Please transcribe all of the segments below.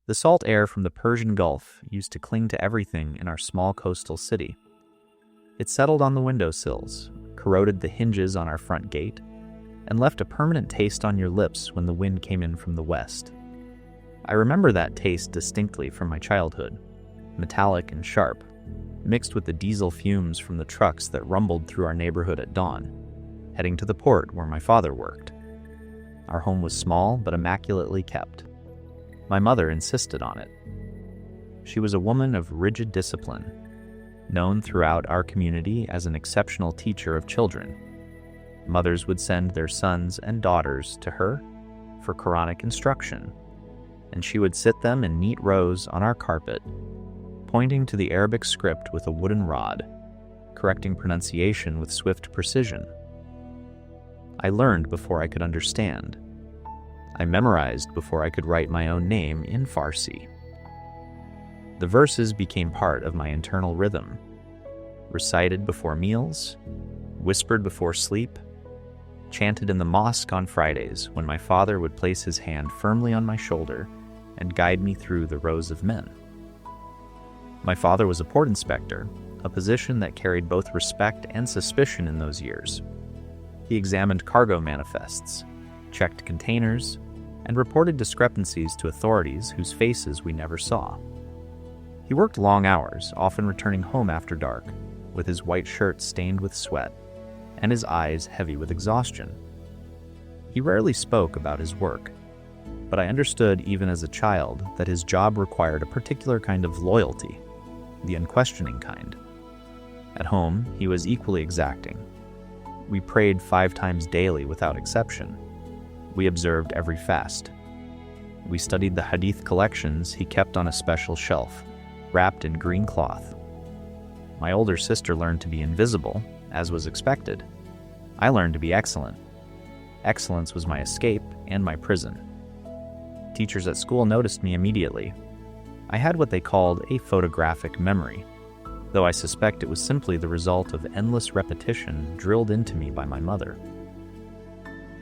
The salt air from the Persian Gulf used to cling to everything in our small coastal city. It settled on the windowsills, corroded the hinges on our front gate, and left a permanent taste on your lips when the wind came in from the west. I remember that taste distinctly from my childhood, metallic and sharp, mixed with the diesel fumes from the trucks that rumbled through our neighborhood at dawn, heading to the port where my father worked. Our home was small but immaculately kept. My mother insisted on it. She was a woman of rigid discipline, known throughout our community as an exceptional teacher of children. Mothers would send their sons and daughters to her for Quranic instruction, and she would sit them in neat rows on our carpet, pointing to the Arabic script with a wooden rod, correcting pronunciation with swift precision. I learned before I could understand. I memorized before I could write my own name in Farsi. The verses became part of my internal rhythm, recited before meals, whispered before sleep, chanted in the mosque on Fridays when my father would place his hand firmly on my shoulder and guide me through the rows of men. My father was a port inspector, a position that carried both respect and suspicion in those years. He examined cargo manifests, checked containers, and reported discrepancies to authorities whose faces we never saw. He worked long hours, often returning home after dark, with his white shirt stained with sweat and his eyes heavy with exhaustion. He rarely spoke about his work, but I understood even as a child that his job required a particular kind of loyalty, the unquestioning kind. At home, he was equally exacting. We prayed 5 times daily without exception. We observed every fast. We studied the hadith collections he kept on a special shelf, wrapped in green cloth. My older sister learned to be invisible, as was expected. I learned to be excellent. Excellence was my escape and my prison. Teachers at school noticed me immediately. I had what they called a photographic memory, though I suspect it was simply the result of endless repetition drilled into me by my mother.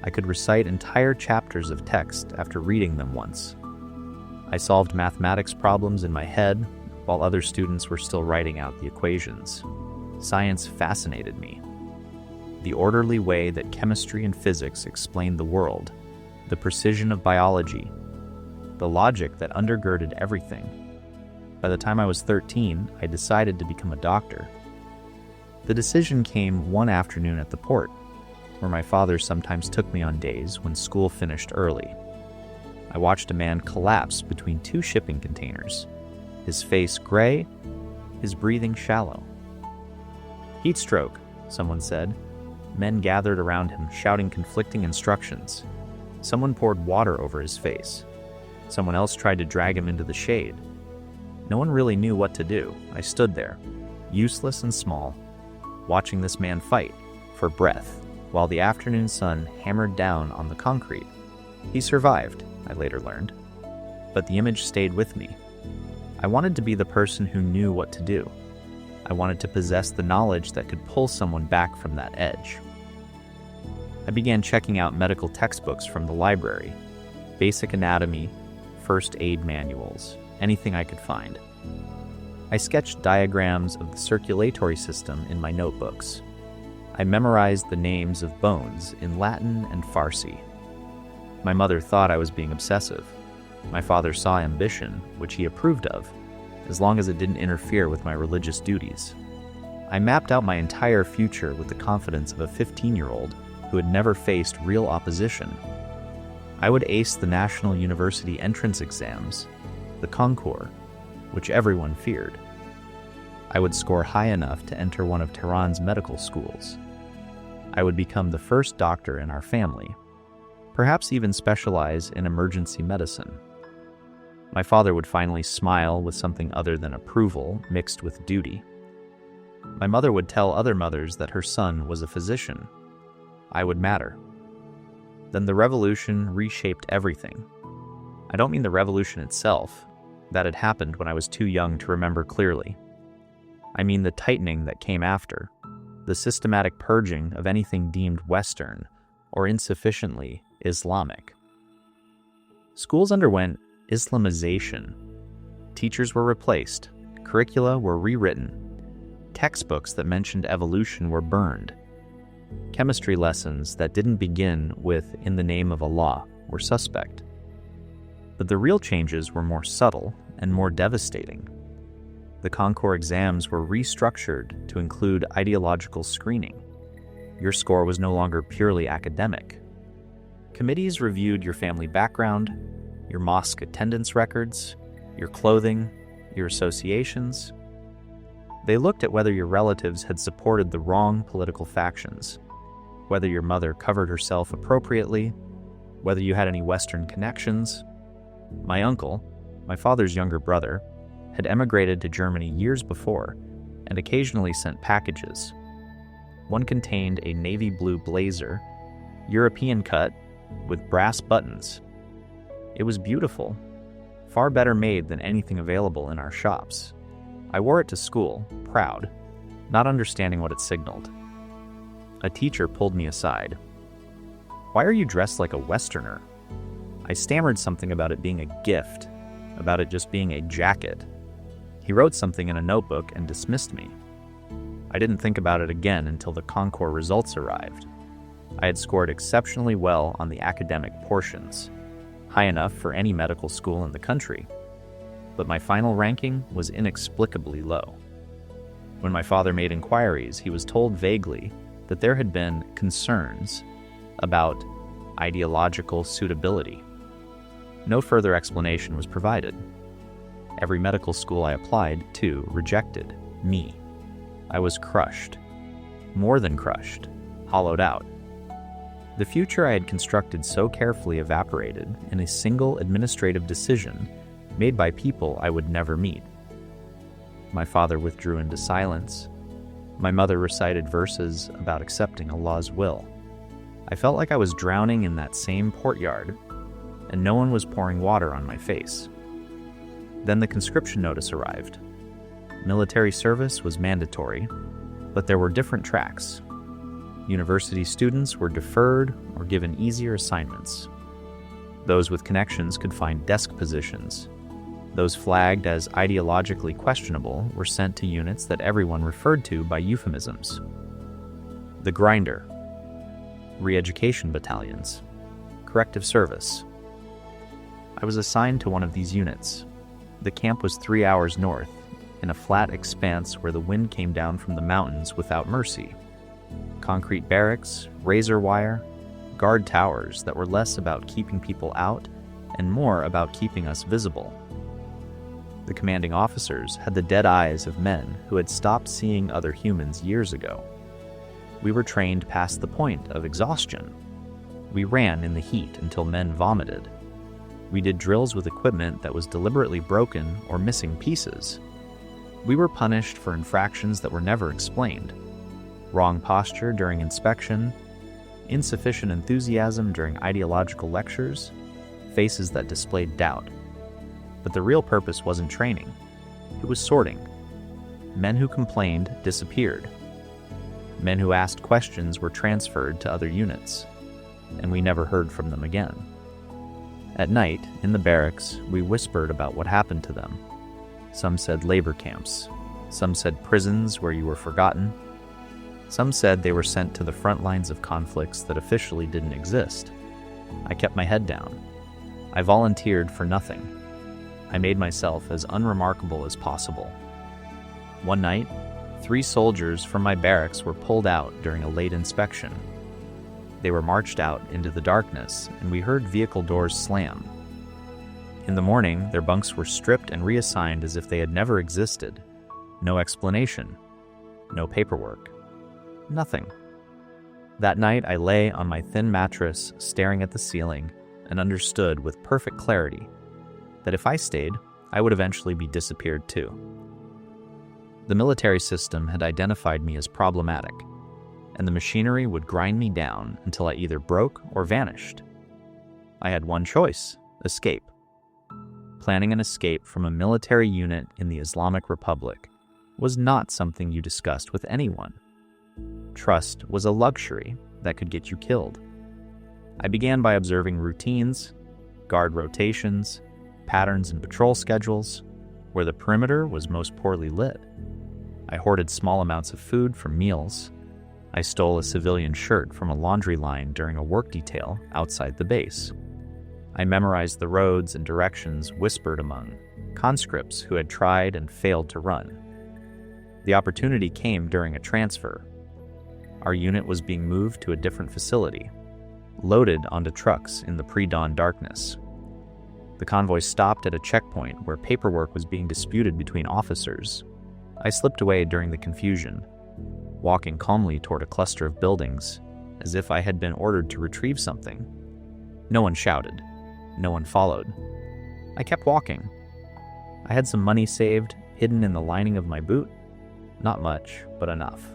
I could recite entire chapters of text after reading them once. I solved mathematics problems in my head while other students were still writing out the equations. Science fascinated me. The orderly way that chemistry and physics explained the world, the precision of biology, the logic that undergirded everything. By the time I was 13, I decided to become a doctor. The decision came one afternoon at the port, where my father sometimes took me on days when school finished early. I watched a man collapse between 2 shipping containers, his face gray, his breathing shallow. "Heat stroke," someone said. Men gathered around him, shouting conflicting instructions. Someone poured water over his face. Someone else tried to drag him into the shade. No one really knew what to do. I stood there, useless and small, watching this man fight for breath while the afternoon sun hammered down on the concrete. He survived, I later learned, but the image stayed with me. I wanted to be the person who knew what to do. I wanted to possess the knowledge that could pull someone back from that edge. I began checking out medical textbooks from the library, basic anatomy, first aid manuals, anything I could find. I sketched diagrams of the circulatory system in my notebooks. I memorized the names of bones in Latin and Farsi. My mother thought I was being obsessive. My father saw ambition, which he approved of, as long as it didn't interfere with my religious duties. I mapped out my entire future with the confidence of a 15-year-old who had never faced real opposition. I would ace the National University entrance exams, the concours, which everyone feared. I would score high enough to enter one of Tehran's medical schools. I would become the first doctor in our family, perhaps even specialize in emergency medicine. My father would finally smile with something other than approval mixed with duty. My mother would tell other mothers that her son was a physician. I would matter. Then the revolution reshaped everything. I don't mean the revolution itself. That had happened when I was too young to remember clearly. I mean the tightening that came after, the systematic purging of anything deemed Western or insufficiently Islamic. Schools underwent Islamization. Teachers were replaced, curricula were rewritten, textbooks that mentioned evolution were burned. Chemistry lessons that didn't begin with "in the name of Allah" were suspect. But the real changes were more subtle and more devastating. The Concours exams were restructured to include ideological screening. Your score was no longer purely academic. Committees reviewed your family background, your mosque attendance records, your clothing, your associations. They looked at whether your relatives had supported the wrong political factions, whether your mother covered herself appropriately, whether you had any Western connections. My uncle, my father's younger brother, had emigrated to Germany years before and occasionally sent packages. One contained a navy blue blazer, European cut, with brass buttons. It was beautiful, far better made than anything available in our shops. I wore it to school, proud, not understanding what it signaled. A teacher pulled me aside. "Why are you dressed like a Westerner?" I stammered something about it being a gift, about it just being a jacket. He wrote something in a notebook and dismissed me. I didn't think about it again until the Concours results arrived. I had scored exceptionally well on the academic portions, high enough for any medical school in the country. But my final ranking was inexplicably low. When my father made inquiries, he was told vaguely that there had been concerns about ideological suitability. No further explanation was provided. Every medical school I applied to rejected me. I was crushed. More than crushed. Hollowed out. The future I had constructed so carefully evaporated in a single administrative decision made by people I would never meet. My father withdrew into silence. My mother recited verses about accepting Allah's will. I felt like I was drowning in that same courtyard, and no one was pouring water on my face. Then the conscription notice arrived. Military service was mandatory, but there were different tracks. University students were deferred or given easier assignments. Those with connections could find desk positions. Those flagged as ideologically questionable were sent to units that everyone referred to by euphemisms. The grinder, re-education battalions, corrective service. I was assigned to one of these units. The camp was 3 hours north, in a flat expanse where the wind came down from the mountains without mercy. Concrete barracks, razor wire, guard towers that were less about keeping people out and more about keeping us visible. The commanding officers had the dead eyes of men who had stopped seeing other humans years ago. We were trained past the point of exhaustion. We ran in the heat until men vomited. We did drills with equipment that was deliberately broken or missing pieces. We were punished for infractions that were never explained. Wrong posture during inspection, insufficient enthusiasm during ideological lectures, faces that displayed doubt. But the real purpose wasn't training. It was sorting. Men who complained disappeared. Men who asked questions were transferred to other units, and we never heard from them again. At night, in the barracks, we whispered about what happened to them. Some said labor camps. Some said prisons where you were forgotten. Some said they were sent to the front lines of conflicts that officially didn't exist. I kept my head down. I volunteered for nothing. I made myself as unremarkable as possible. One night, 3 soldiers from my barracks were pulled out during a late inspection. They were marched out into the darkness, and we heard vehicle doors slam. In the morning, their bunks were stripped and reassigned as if they had never existed. No explanation. No paperwork. Nothing. That night, I lay on my thin mattress, staring at the ceiling, and understood with perfect clarity that if I stayed, I would eventually be disappeared too. The military system had identified me as problematic, and the machinery would grind me down until I either broke or vanished. I had one choice: escape. Planning an escape from a military unit in the Islamic Republic was not something you discussed with anyone. Trust was a luxury that could get you killed. I began by observing routines, guard rotations, patterns in patrol schedules, where the perimeter was most poorly lit. I hoarded small amounts of food for meals. I stole a civilian shirt from a laundry line during a work detail outside the base. I memorized the roads and directions whispered among conscripts who had tried and failed to run. The opportunity came during a transfer. Our unit was being moved to a different facility, loaded onto trucks in the pre-dawn darkness. The convoy stopped at a checkpoint where paperwork was being disputed between officers. I slipped away during the confusion, walking calmly toward a cluster of buildings, as if I had been ordered to retrieve something. No one shouted. No one followed. I kept walking. I had some money saved, hidden in the lining of my boot. Not much, but enough.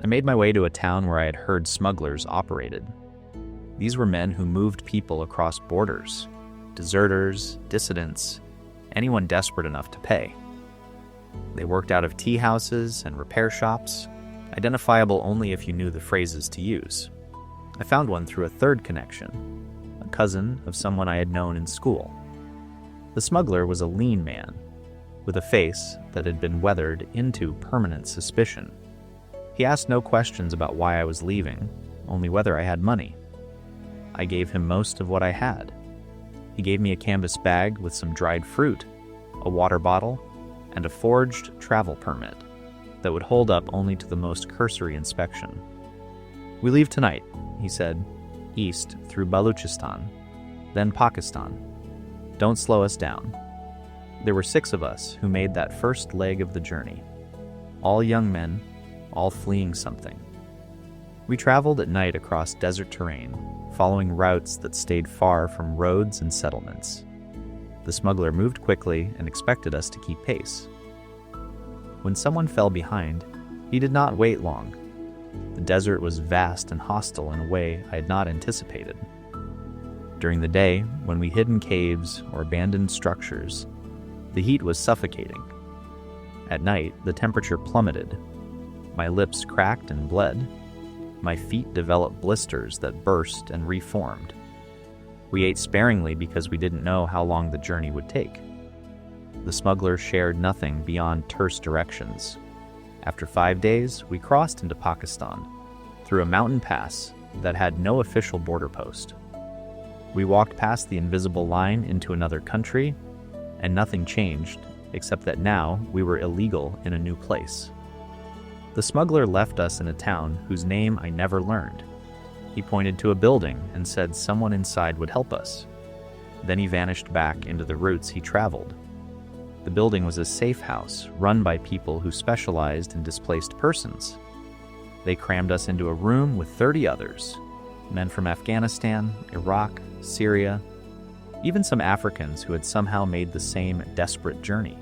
I made my way to a town where I had heard smugglers operated. These were men who moved people across borders, deserters, dissidents, anyone desperate enough to pay. They worked out of tea houses and repair shops, identifiable only if you knew the phrases to use. I found one through a third connection, a cousin of someone I had known in school. The smuggler was a lean man, with a face that had been weathered into permanent suspicion. He asked no questions about why I was leaving, only whether I had money. I gave him most of what I had. He gave me a canvas bag with some dried fruit, a water bottle, and a forged travel permit that would hold up only to the most cursory inspection. "We leave tonight," he said, "east through Baluchistan, then Pakistan. Don't slow us down." There were 6 of us who made that first leg of the journey, all young men, all fleeing something. We traveled at night across desert terrain, following routes that stayed far from roads and settlements. The smuggler moved quickly and expected us to keep pace. When someone fell behind, he did not wait long. The desert was vast and hostile in a way I had not anticipated. During the day, when we hid in caves or abandoned structures, the heat was suffocating. At night, the temperature plummeted. My lips cracked and bled. My feet developed blisters that burst and reformed. We ate sparingly because we didn't know how long the journey would take. The smuggler shared nothing beyond terse directions. After 5 days, we crossed into Pakistan through a mountain pass that had no official border post. We walked past the invisible line into another country, and nothing changed except that now we were illegal in a new place. The smuggler left us in a town whose name I never learned. He pointed to a building and said someone inside would help us. Then he vanished back into the routes he traveled. The building was a safe house run by people who specialized in displaced persons. They crammed us into a room with 30 others, men from Afghanistan, Iraq, Syria, even some Africans who had somehow made the same desperate journey.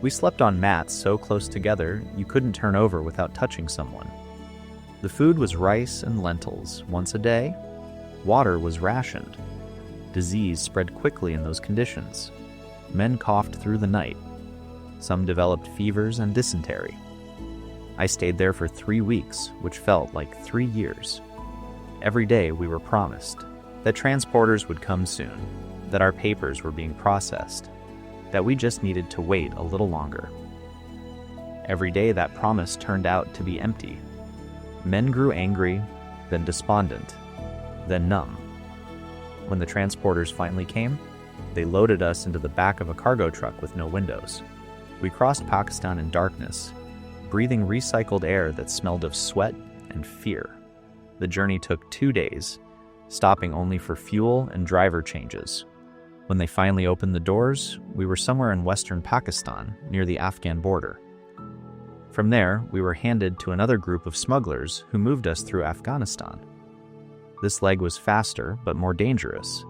We slept on mats so close together you couldn't turn over without touching someone. The food was rice and lentils once a day. Water was rationed. Disease spread quickly in those conditions. Men coughed through the night. Some developed fevers and dysentery. I stayed there for 3 weeks, which felt like 3 years. Every day we were promised that transporters would come soon, that our papers were being processed, that we just needed to wait a little longer. Every day that promise turned out to be empty. Men grew angry, then despondent, then numb. When the transporters finally came, they loaded us into the back of a cargo truck with no windows. We crossed Pakistan in darkness, breathing recycled air that smelled of sweat and fear. The journey took 2 days, stopping only for fuel and driver changes. When they finally opened the doors, we were somewhere in western Pakistan, near the Afghan border. From there, we were handed to another group of smugglers who moved us through Afghanistan. This leg was faster, but more dangerous.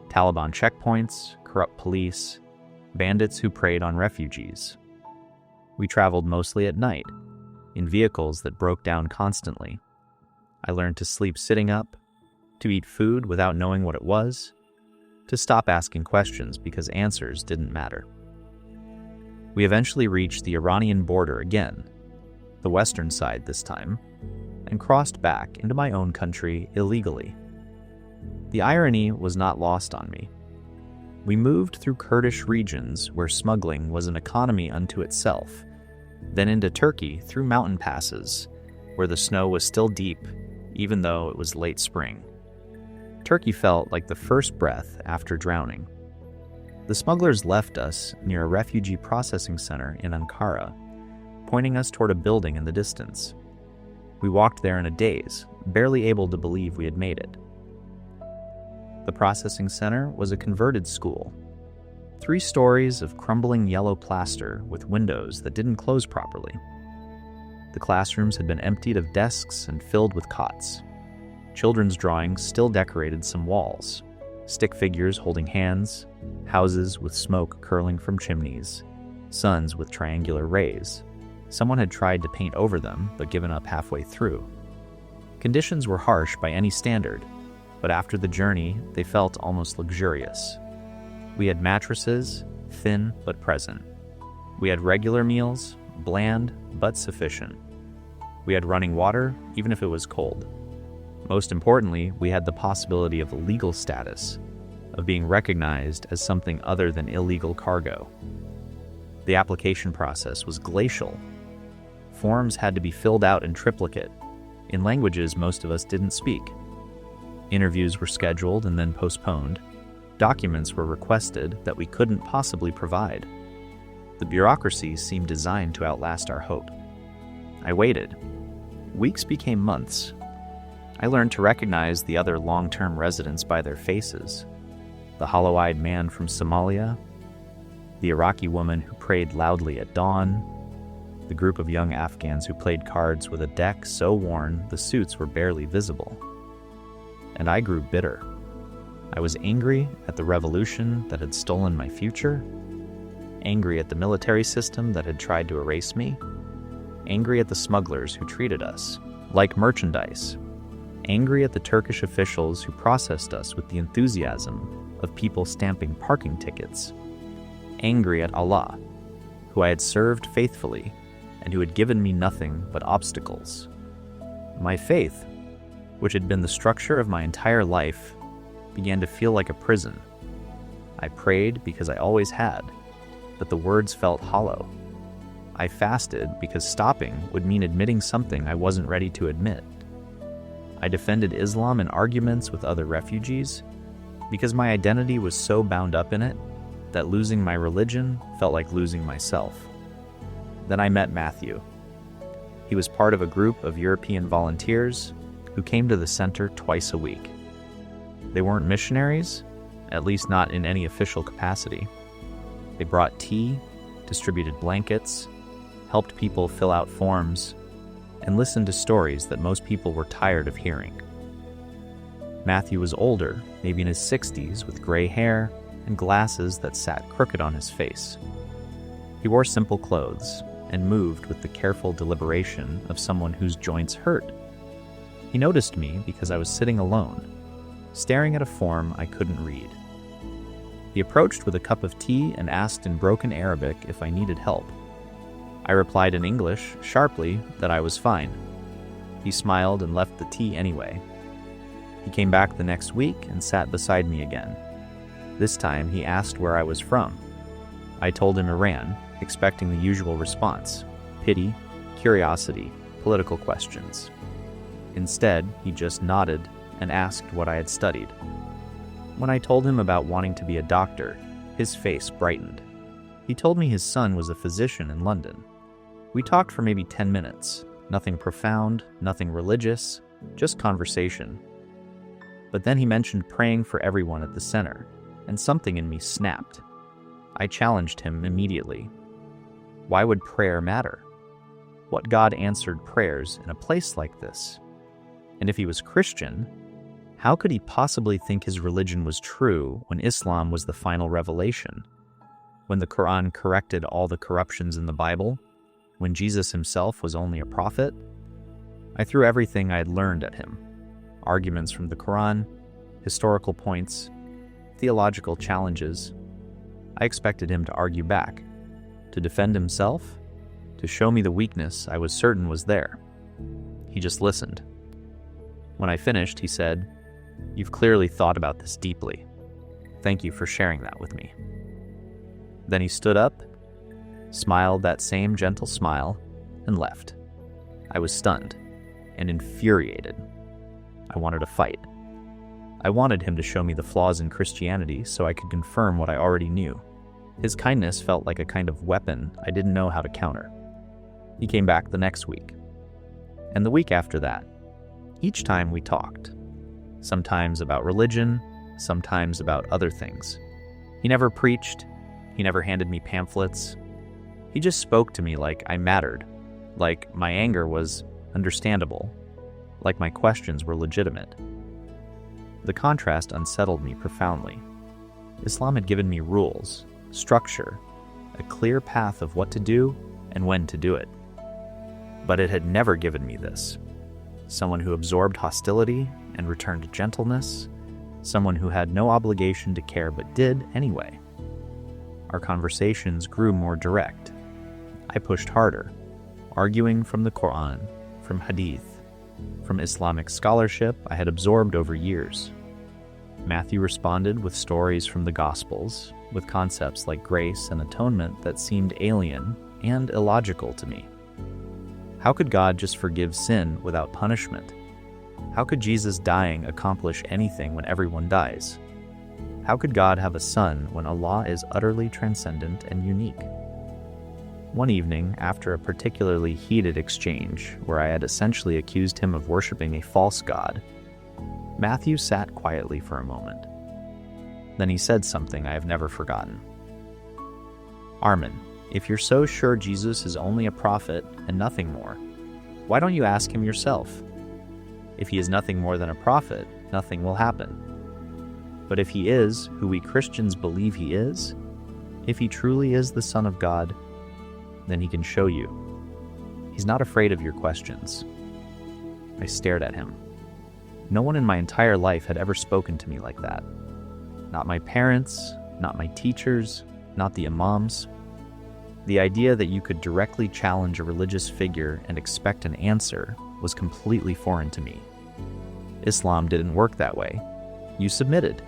Taliban checkpoints, corrupt police, bandits who preyed on refugees. We traveled mostly at night, in vehicles that broke down constantly. I learned to sleep sitting up, to eat food without knowing what it was, to stop asking questions because answers didn't matter. We eventually reached the Iranian border again, the western side this time, and crossed back into my own country illegally. The irony was not lost on me. We moved through Kurdish regions where smuggling was an economy unto itself, then into Turkey through mountain passes where the snow was still deep even though it was late spring. Turkey felt like the first breath after drowning. The smugglers left us near a refugee processing center in Ankara, pointing us toward a building in the distance. We walked there in a daze, barely able to believe we had made it. The processing center was a converted school. 3 stories of crumbling yellow plaster with windows that didn't close properly. The classrooms had been emptied of desks and filled with cots. Children's drawings still decorated some walls. Stick figures holding hands, houses with smoke curling from chimneys, suns with triangular rays. Someone had tried to paint over them, but given up halfway through. Conditions were harsh by any standard, but after the journey, they felt almost luxurious. We had mattresses, thin but present. We had regular meals, bland but sufficient. We had running water, even if it was cold. Most importantly, we had the possibility of a legal status, of being recognized as something other than illegal cargo. The application process was glacial. Forms had to be filled out in triplicate, in languages most of us didn't speak. Interviews were scheduled and then postponed. Documents were requested that we couldn't possibly provide. The bureaucracy seemed designed to outlast our hope. I waited. Weeks became months. I learned to recognize the other long-term residents by their faces. The hollow-eyed man from Somalia, the Iraqi woman who prayed loudly at dawn, the group of young Afghans who played cards with a deck so worn the suits were barely visible. And I grew bitter. I was angry at the revolution that had stolen my future, angry at the military system that had tried to erase me, angry at the smugglers who treated us like merchandise, angry at the Turkish officials who processed us with the enthusiasm of people stamping parking tickets, angry at Allah, who I had served faithfully and who had given me nothing but obstacles. My faith, which had been the structure of my entire life, began to feel like a prison. I prayed because I always had, but the words felt hollow. I fasted because stopping would mean admitting something I wasn't ready to admit. I defended Islam in arguments with other refugees because my identity was so bound up in it that losing my religion felt like losing myself. Then I met Matthew. He was part of a group of European volunteers who came to the center twice a week. They weren't missionaries, at least not in any official capacity. They brought tea, distributed blankets, helped people fill out forms, and listened to stories that most people were tired of hearing. Matthew was older, maybe in his 60s, with gray hair and glasses that sat crooked on his face. He wore simple clothes and moved with the careful deliberation of someone whose joints hurt. He noticed me because I was sitting alone, staring at a form I couldn't read. He approached with a cup of tea and asked in broken Arabic if I needed help. I replied in English, sharply, that I was fine. He smiled and left the tea anyway. He came back the next week and sat beside me again. This time he asked where I was from. I told him Iran, expecting the usual response: pity, curiosity, political questions. Instead, he just nodded and asked what I had studied. When I told him about wanting to be a doctor, his face brightened. He told me his son was a physician in London. We talked for maybe 10 minutes. Nothing profound, nothing religious, just conversation. But then he mentioned praying for everyone at the center, and something in me snapped. I challenged him immediately. Why would prayer matter? What God answered prayers in a place like this? And if he was Christian, how could he possibly think his religion was true when Islam was the final revelation? When the Quran corrected all the corruptions in the Bible? When Jesus himself was only a prophet? I threw everything I had learned at him. Arguments from the Quran, historical points, theological challenges. I expected him to argue back, to defend himself, to show me the weakness I was certain was there. He just listened. When I finished, he said, "You've clearly thought about this deeply. Thank you for sharing that with me." Then he stood up, smiled that same gentle smile, and left. I was stunned and infuriated. I wanted to fight. I wanted him to show me the flaws in Christianity so I could confirm what I already knew. His kindness felt like a kind of weapon I didn't know how to counter. He came back the next week, and the week after that. Each time we talked, sometimes about religion, sometimes about other things. He never preached. He never handed me pamphlets. He just spoke to me like I mattered, like my anger was understandable, like my questions were legitimate. The contrast unsettled me profoundly. Islam had given me rules, structure, a clear path of what to do and when to do it. But it had never given me this. Someone who absorbed hostility and returned gentleness, someone who had no obligation to care but did anyway. Our conversations grew more direct. I pushed harder, arguing from the Quran, from Hadith, from Islamic scholarship I had absorbed over years. Matthew responded with stories from the Gospels, with concepts like grace and atonement that seemed alien and illogical to me. How could God just forgive sin without punishment? How could Jesus dying accomplish anything when everyone dies? How could God have a son when Allah is utterly transcendent and unique? One evening, after a particularly heated exchange where I had essentially accused him of worshiping a false god, Matthew sat quietly for a moment. Then he said something I have never forgotten. "Armin, if you're so sure Jesus is only a prophet and nothing more, why don't you ask him yourself? If he is nothing more than a prophet, nothing will happen. But if he is who we Christians believe he is, if he truly is the Son of God, then he can show you. He's not afraid of your questions." I stared at him. No one in my entire life had ever spoken to me like that. Not my parents, not my teachers, not the imams. The idea that you could directly challenge a religious figure and expect an answer was completely foreign to me. Islam didn't work that way. You submitted.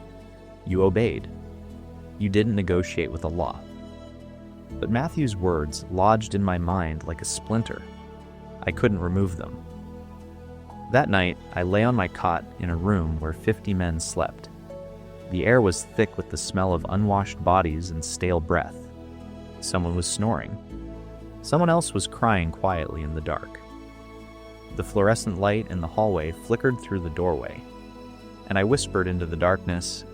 You obeyed. You didn't negotiate with Allah. But Matthew's words lodged in my mind like a splinter. I couldn't remove them. That night, I lay on my cot in a room where 50 men slept. The air was thick with the smell of unwashed bodies and stale breath. Someone was snoring. Someone else was crying quietly in the dark. The fluorescent light in the hallway flickered through the doorway, and I whispered into the darkness,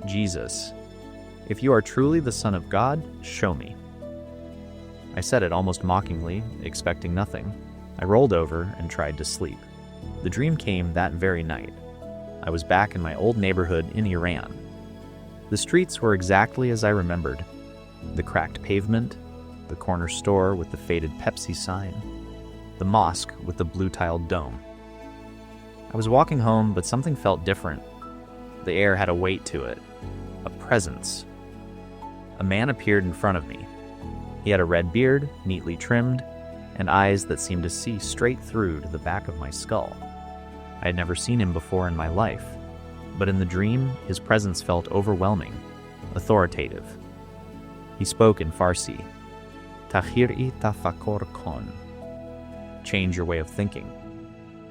"Jesus, if you are truly the Son of God, show me." I said it almost mockingly, expecting nothing. I rolled over and tried to sleep. The dream came that very night. I was back in my old neighborhood in Iran. The streets were exactly as I remembered. The cracked pavement, the corner store with the faded Pepsi sign, the mosque with the blue-tiled dome. I was walking home, but something felt different. The air had a weight to it, a presence. A man appeared in front of me. He had a red beard, neatly trimmed, and eyes that seemed to see straight through to the back of my skull. I had never seen him before in my life, but in the dream, his presence felt overwhelming, authoritative. He spoke in Farsi, "Takhir-i tafakur kon," change your way of thinking.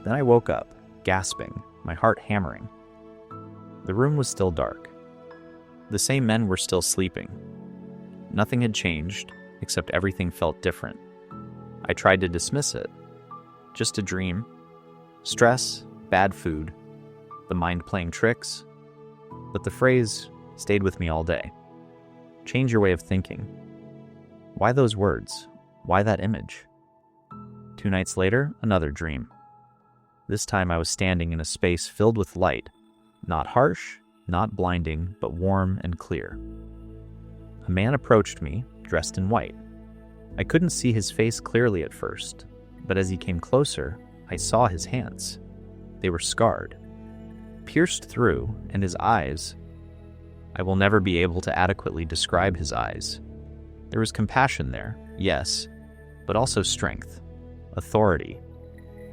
Then I woke up, gasping, my heart hammering. The room was still dark. The same men were still sleeping. Nothing had changed, except everything felt different. I tried to dismiss it. Just a dream. Stress, bad food, the mind playing tricks. But the phrase stayed with me all day. Change your way of thinking. Why those words? Why that image? 2 nights later, another dream. This time I was standing in a space filled with light, not harsh, not blinding, but warm and clear. A man approached me, dressed in white. I couldn't see his face clearly at first, but as he came closer, I saw his hands. They were scarred, pierced through, and his eyes. I will never be able to adequately describe his eyes. There was compassion there, yes, but also strength, authority,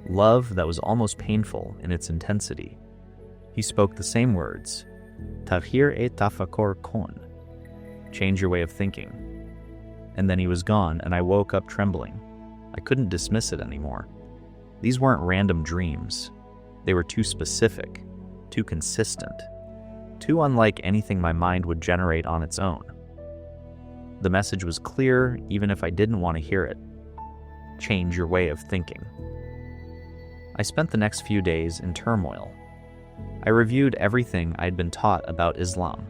love that was almost painful in its intensity. He spoke the same words, Tahir e tafakkur kon. Change your way of thinking. And then he was gone, and I woke up trembling. I couldn't dismiss it anymore. These weren't random dreams. They were too specific, too consistent, too unlike anything my mind would generate on its own. The message was clear, even if I didn't want to hear it. Change your way of thinking. I spent the next few days in turmoil. I reviewed everything I'd been taught about Islam,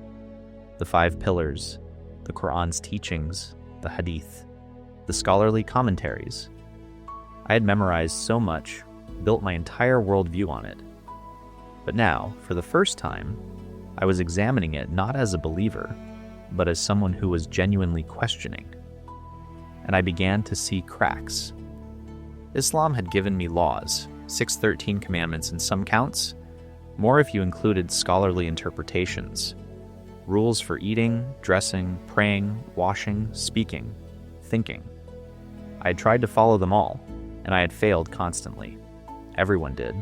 the 5 pillars, the Quran's teachings, the hadith, the scholarly commentaries. I had memorized so much, built my entire worldview on it. But now, for the first time, I was examining it not as a believer, but as someone who was genuinely questioning. And I began to see cracks. Islam had given me laws, 613 commandments in some counts, more if you included scholarly interpretations, rules for eating, dressing, praying, washing, speaking, thinking. I had tried to follow them all, and I had failed constantly. Everyone did.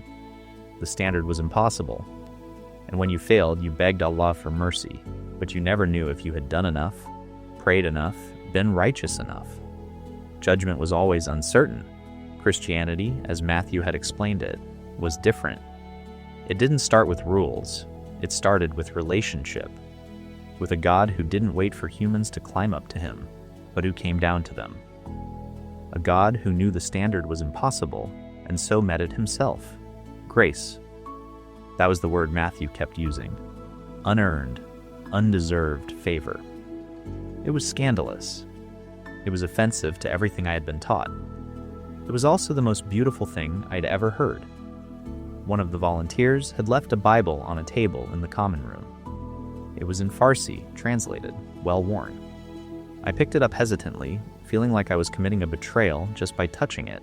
The standard was impossible. And when you failed, you begged Allah for mercy, but you never knew if you had done enough, prayed enough, been righteous enough. Judgment was always uncertain. Christianity, as Matthew had explained it, was different. It didn't start with rules. It started with relationship, with a God who didn't wait for humans to climb up to him, but who came down to them. A God who knew the standard was impossible, and so met it himself. Grace. That was the word Matthew kept using. Unearned, undeserved favor. It was scandalous. It was offensive to everything I had been taught. It was also the most beautiful thing I'd ever heard. One of the volunteers had left a Bible on a table in the common room. It was in Farsi, translated, well worn. I picked it up hesitantly, feeling like I was committing a betrayal just by touching it.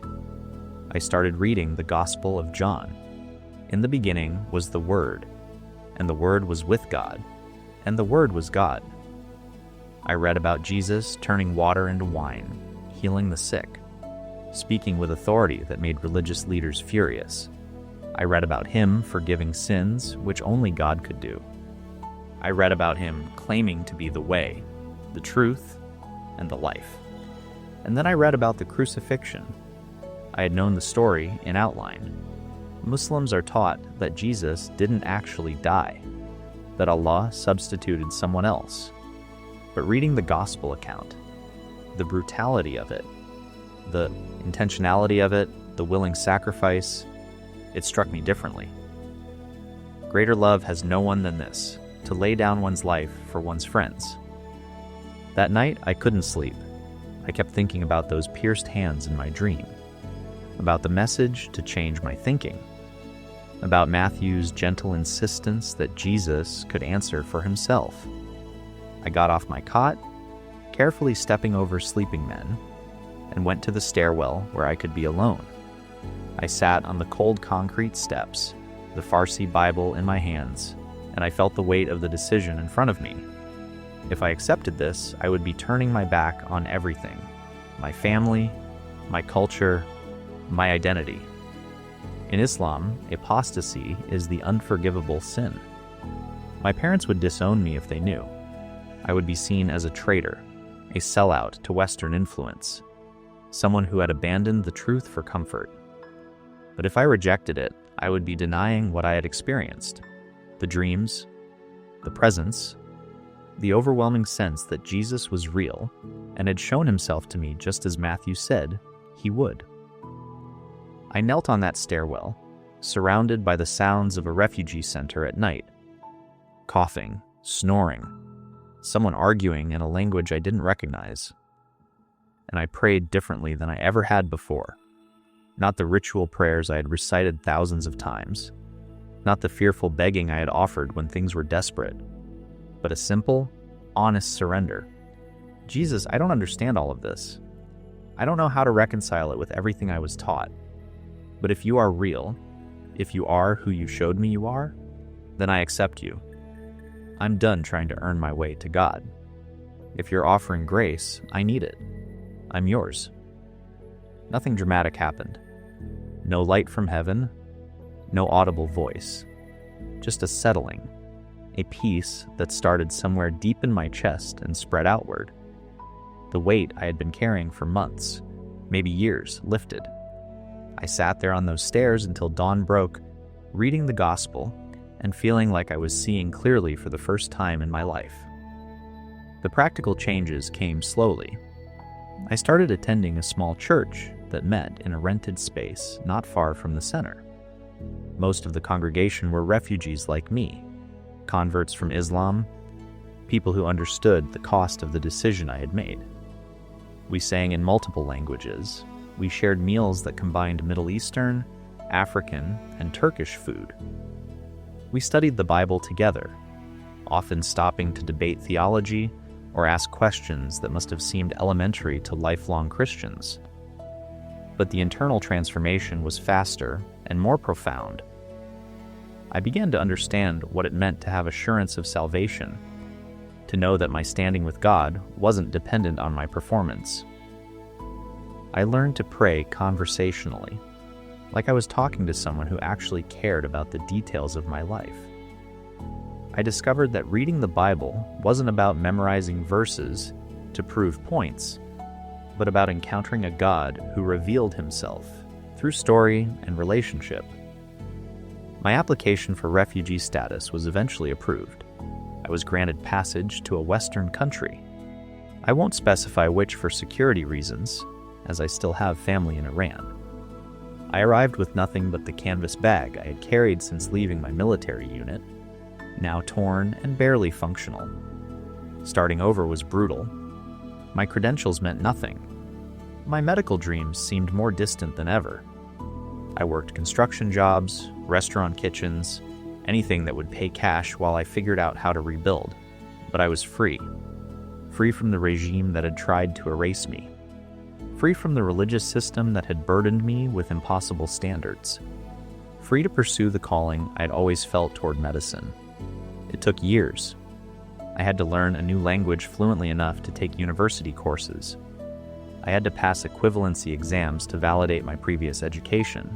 I started reading the Gospel of John. In the beginning was the Word, and the Word was with God, and the Word was God. I read about Jesus turning water into wine, healing the sick, speaking with authority that made religious leaders furious. I read about him forgiving sins, which only God could do. I read about him claiming to be the way, the truth, and the life. And then I read about the crucifixion. I had known the story in outline. Muslims are taught that Jesus didn't actually die, that Allah substituted someone else. But reading the gospel account, the brutality of it, the intentionality of it, the willing sacrifice, it struck me differently. Greater love has no one than this, to lay down one's life for one's friends. That night, I couldn't sleep. I kept thinking about those pierced hands in my dream, about the message to change my thinking, about Matthew's gentle insistence that Jesus could answer for himself. I got off my cot, carefully stepping over sleeping men, and went to the stairwell where I could be alone. I sat on the cold concrete steps, the Farsi Bible in my hands, and I felt the weight of the decision in front of me. If I accepted this, I would be turning my back on everything: my family, my culture, my identity. In Islam, apostasy is the unforgivable sin. My parents would disown me if they knew. I would be seen as a traitor, a sellout to Western influence, someone who had abandoned the truth for comfort. But if I rejected it, I would be denying what I had experienced: the dreams, the presence, the overwhelming sense that Jesus was real and had shown himself to me just as Matthew said he would. I knelt on that stairwell, surrounded by the sounds of a refugee center at night. Coughing, snoring, someone arguing in a language I didn't recognize. And I prayed differently than I ever had before. Not the ritual prayers I had recited thousands of times, not the fearful begging I had offered when things were desperate, but a simple, honest surrender. Jesus, I don't understand all of this. I don't know how to reconcile it with everything I was taught. But if you are real, if you are who you showed me you are, then I accept you. I'm done trying to earn my way to God. If you're offering grace, I need it. I'm yours. Nothing dramatic happened. No light from heaven, no audible voice. Just a settling, a peace that started somewhere deep in my chest and spread outward. The weight I had been carrying for months, maybe years, lifted. I sat there on those stairs until dawn broke, reading the gospel and feeling like I was seeing clearly for the first time in my life. The practical changes came slowly. I started attending a small church that met in a rented space not far from the center. Most of the congregation were refugees like me, converts from Islam, people who understood the cost of the decision I had made. We sang in multiple languages. We shared meals that combined Middle Eastern, African, and Turkish food. We studied the Bible together, often stopping to debate theology or ask questions that must have seemed elementary to lifelong Christians. But the internal transformation was faster and more profound. I began to understand what it meant to have assurance of salvation, to know that my standing with God wasn't dependent on my performance. I learned to pray conversationally, like I was talking to someone who actually cared about the details of my life. I discovered that reading the Bible wasn't about memorizing verses to prove points, but about encountering a God who revealed himself through story and relationship. My application for refugee status was eventually approved. I was granted passage to a Western country. I won't specify which for security reasons, as I still have family in Iran. I arrived with nothing but the canvas bag I had carried since leaving my military unit, now torn and barely functional. Starting over was brutal. My credentials meant nothing. My medical dreams seemed more distant than ever. I worked construction jobs, restaurant kitchens, anything that would pay cash while I figured out how to rebuild. But I was free. Free from the regime that had tried to erase me. Free from the religious system that had burdened me with impossible standards. Free to pursue the calling I'd always felt toward medicine. It took years. I had to learn a new language fluently enough to take university courses. I had to pass equivalency exams to validate my previous education.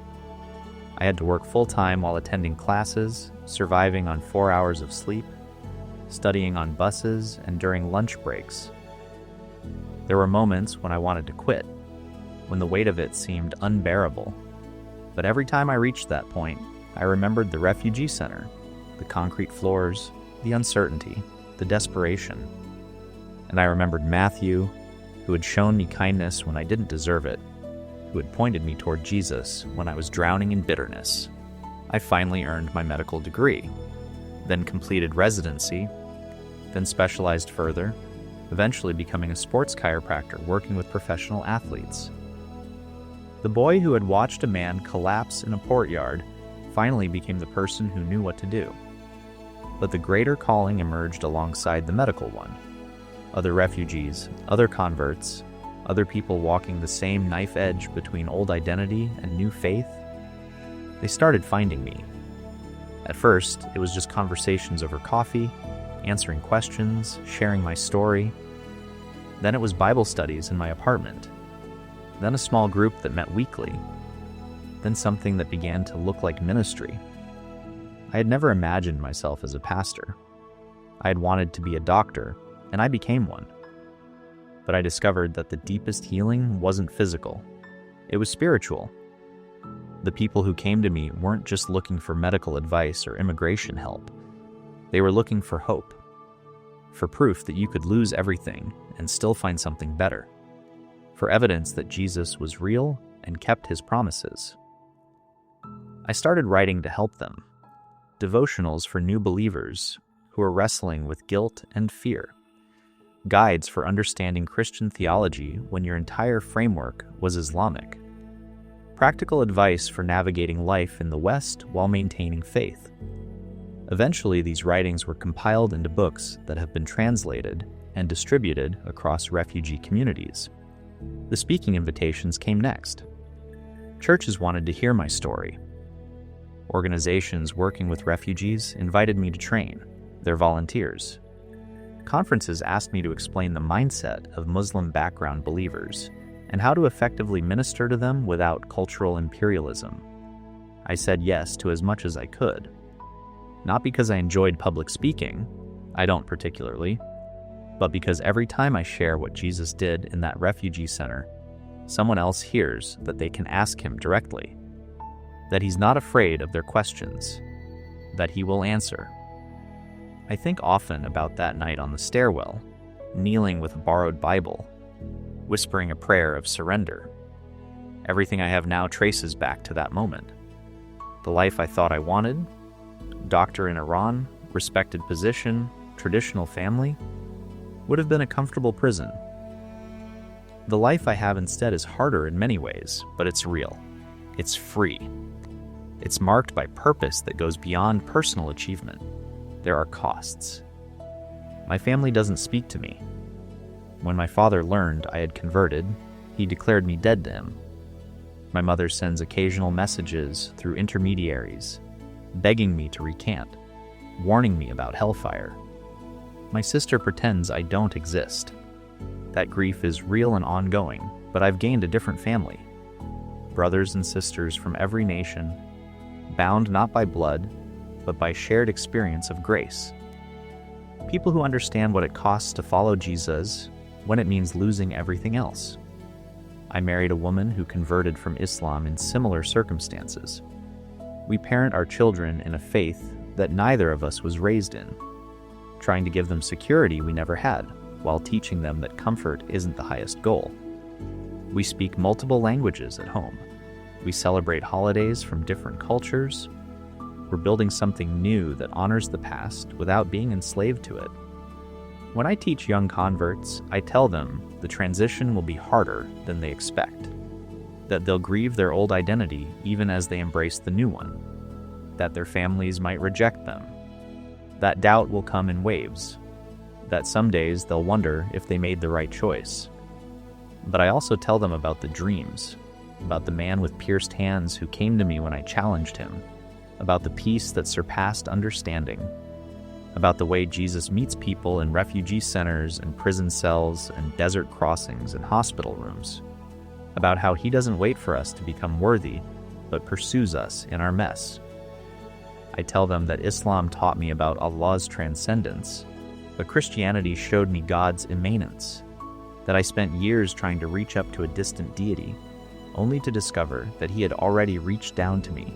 I had to work full-time while attending classes, surviving on 4 hours of sleep, studying on buses and during lunch breaks. There were moments when I wanted to quit, when the weight of it seemed unbearable. But every time I reached that point, I remembered the refugee center, the concrete floors, the uncertainty, the desperation. And I remembered Matthew, who had shown me kindness when I didn't deserve it, who had pointed me toward Jesus when I was drowning in bitterness. I finally earned my medical degree, then completed residency, then specialized further, eventually becoming a sports chiropractor working with professional athletes. The boy who had watched a man collapse in a courtyard finally became the person who knew what to do. But the greater calling emerged alongside the medical one. Other refugees, other converts, other people walking the same knife edge between old identity and new faith. They started finding me. At first, it was just conversations over coffee, answering questions, sharing my story. Then it was Bible studies in my apartment. Then a small group that met weekly. Then something that began to look like ministry. I had never imagined myself as a pastor. I had wanted to be a doctor, and I became one. But I discovered that the deepest healing wasn't physical. It was spiritual. The people who came to me weren't just looking for medical advice or immigration help. They were looking for hope, for proof that you could lose everything and still find something better, for evidence that Jesus was real and kept his promises. I started writing to help them, devotionals for new believers who were wrestling with guilt and fear, guides for understanding Christian theology when your entire framework was Islamic, practical advice for navigating life in the West while maintaining faith. Eventually, these writings were compiled into books that have been translated and distributed across refugee communities. The speaking invitations came next. Churches wanted to hear my story. Organizations working with refugees invited me to train, their volunteers. Conferences asked me to explain the mindset of Muslim background believers and how to effectively minister to them without cultural imperialism. I said yes to as much as I could. Not because I enjoyed public speaking, I don't particularly, but because every time I share what Jesus did in that refugee center, someone else hears that they can ask him directly, that he's not afraid of their questions, that he will answer. I think often about that night on the stairwell, kneeling with a borrowed Bible, whispering a prayer of surrender. Everything I have now traces back to that moment. The life I thought I wanted, doctor in Iran, respected position, traditional family, would have been a comfortable prison. The life I have instead is harder in many ways, but it's real. It's free. It's marked by purpose that goes beyond personal achievement. There are costs. My family doesn't speak to me. When my father learned I had converted, he declared me dead to him. My mother sends occasional messages through intermediaries, begging me to recant, warning me about hellfire. My sister pretends I don't exist. That grief is real and ongoing, but I've gained a different family. Brothers and sisters from every nation, bound not by blood, but by shared experience of grace. People who understand what it costs to follow Jesus when it means losing everything else. I married a woman who converted from Islam in similar circumstances. We parent our children in a faith that neither of us was raised in, trying to give them security we never had, while teaching them that comfort isn't the highest goal. We speak multiple languages at home. We celebrate holidays from different cultures. We're building something new that honors the past without being enslaved to it. When I teach young converts, I tell them the transition will be harder than they expect, that they'll grieve their old identity even as they embrace the new one, that their families might reject them, that doubt will come in waves, that some days they'll wonder if they made the right choice. But I also tell them about the dreams, about the man with pierced hands who came to me when I challenged him, about the peace that surpassed understanding, about the way Jesus meets people in refugee centers and prison cells and desert crossings and hospital rooms, about how he doesn't wait for us to become worthy, but pursues us in our mess. I tell them that Islam taught me about Allah's transcendence, but Christianity showed me God's immanence, that I spent years trying to reach up to a distant deity, only to discover that he had already reached down to me,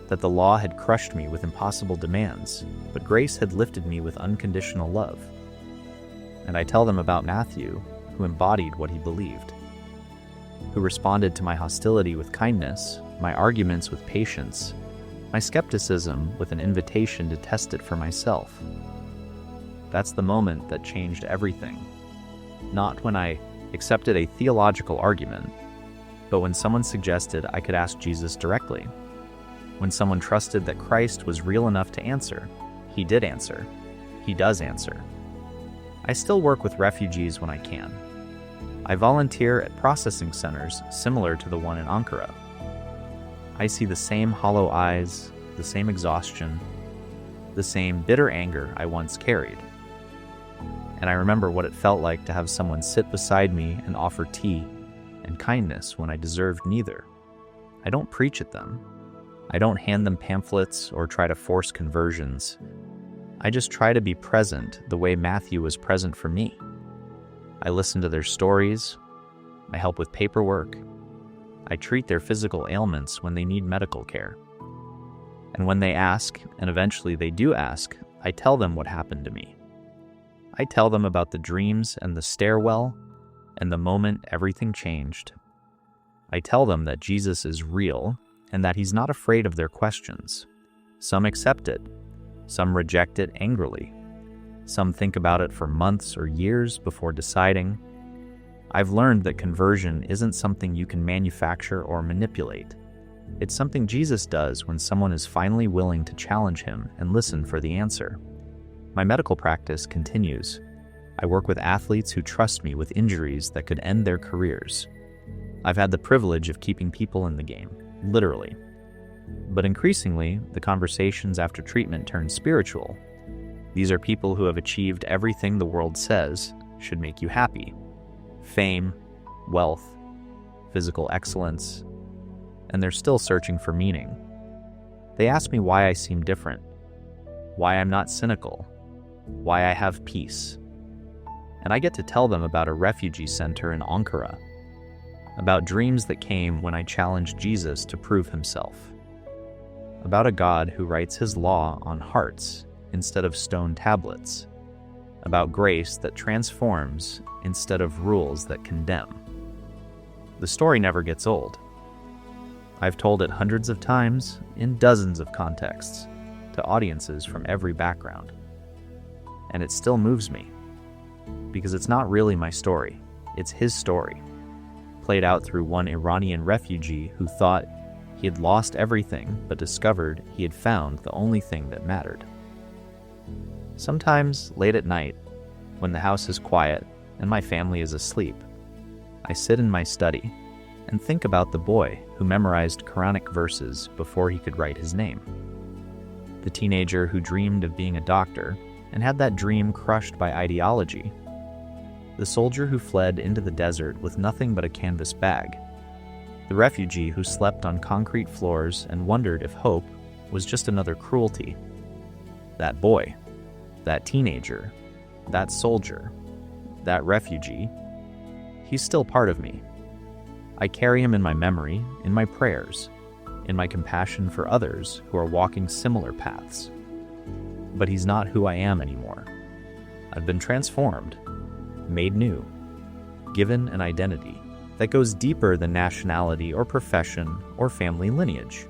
that the law had crushed me with impossible demands, but grace had lifted me with unconditional love. And I tell them about Matthew, who embodied what he believed, who responded to my hostility with kindness, my arguments with patience, my skepticism with an invitation to test it for myself. That's the moment that changed everything. Not when I accepted a theological argument, but when someone suggested I could ask Jesus directly. When someone trusted that Christ was real enough to answer, he did answer. He does answer. I still work with refugees when I can. I volunteer at processing centers similar to the one in Ankara. I see the same hollow eyes, the same exhaustion, the same bitter anger I once carried. And I remember what it felt like to have someone sit beside me and offer tea and kindness when I deserved neither. I don't preach at them. I don't hand them pamphlets or try to force conversions. I just try to be present the way Matthew was present for me. I listen to their stories. I help with paperwork. I treat their physical ailments when they need medical care. And when they ask, and eventually they do ask, I tell them what happened to me. I tell them about the dreams and the stairwell and the moment everything changed. I tell them that Jesus is real and that he's not afraid of their questions. Some accept it. Some reject it angrily. Some think about it for months or years before deciding. I've learned that conversion isn't something you can manufacture or manipulate. It's something Jesus does when someone is finally willing to challenge him and listen for the answer. My medical practice continues. I work with athletes who trust me with injuries that could end their careers. I've had the privilege of keeping people in the game, literally. But increasingly, the conversations after treatment turn spiritual. These are people who have achieved everything the world says should make you happy. Fame, wealth, physical excellence, and they're still searching for meaning. They ask me why I seem different, why I'm not cynical, why I have peace. And I get to tell them about a refugee center in Ankara, about dreams that came when I challenged Jesus to prove himself, about a God who writes his law on hearts instead of stone tablets, about grace that transforms instead of rules that condemn. The story never gets old. I've told it hundreds of times in dozens of contexts to audiences from every background. And it still moves me, because it's not really my story, it's his story, played out through one Iranian refugee who thought he had lost everything but discovered he had found the only thing that mattered. Sometimes, late at night, when the house is quiet and my family is asleep, I sit in my study and think about the boy who memorized Quranic verses before he could write his name. The teenager who dreamed of being a doctor and had that dream crushed by ideology. The soldier who fled into the desert with nothing but a canvas bag. The refugee who slept on concrete floors and wondered if hope was just another cruelty. That boy, that teenager, that soldier, that refugee, he's still part of me. I carry him in my memory, in my prayers, in my compassion for others who are walking similar paths. But he's not who I am anymore. I've been transformed, made new, given an identity that goes deeper than nationality or profession or family lineage.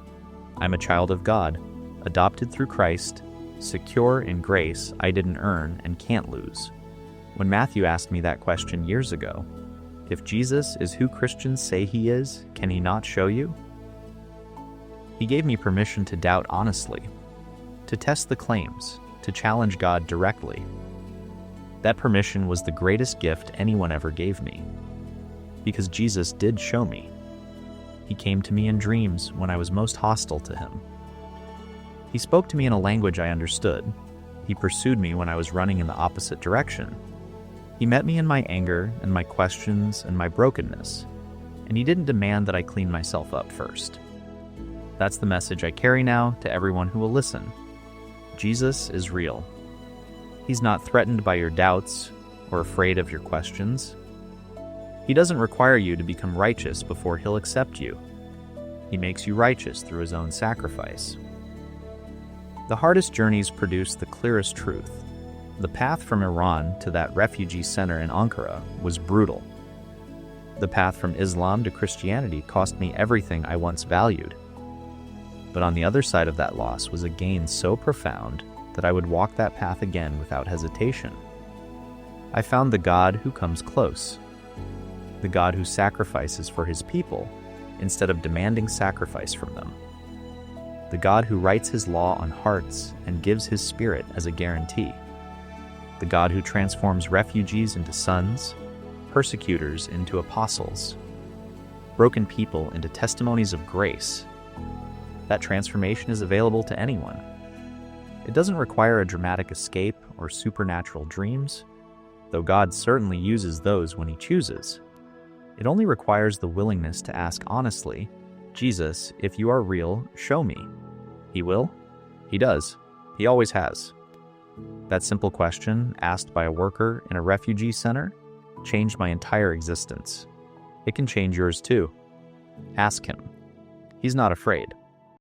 I'm a child of God, adopted through Christ, secure in grace I didn't earn and can't lose. When Matthew asked me that question years ago, if Jesus is who Christians say he is, can he not show you? He gave me permission to doubt honestly, to test the claims, to challenge God directly. That permission was the greatest gift anyone ever gave me, because Jesus did show me. He came to me in dreams when I was most hostile to him. He spoke to me in a language I understood. He pursued me when I was running in the opposite direction. He met me in my anger and my questions and my brokenness, and he didn't demand that I clean myself up first. That's the message I carry now to everyone who will listen. Jesus is real. He's not threatened by your doubts or afraid of your questions. He doesn't require you to become righteous before he'll accept you. He makes you righteous through his own sacrifice. The hardest journeys produce the clearest truth. The path from Iran to that refugee center in Ankara was brutal. The path from Islam to Christianity cost me everything I once valued. But on the other side of that loss was a gain so profound that I would walk that path again without hesitation. I found the God who comes close, the God who sacrifices for his people instead of demanding sacrifice from them, the God who writes his law on hearts and gives his spirit as a guarantee, the God who transforms refugees into sons, persecutors into apostles, broken people into testimonies of grace. That transformation is available to anyone. It doesn't require a dramatic escape or supernatural dreams, though God certainly uses those when he chooses. It only requires the willingness to ask honestly, Jesus, if you are real, show me. He will? He does. He always has. That simple question, asked by a worker in a refugee center, changed my entire existence. It can change yours too. Ask him. He's not afraid.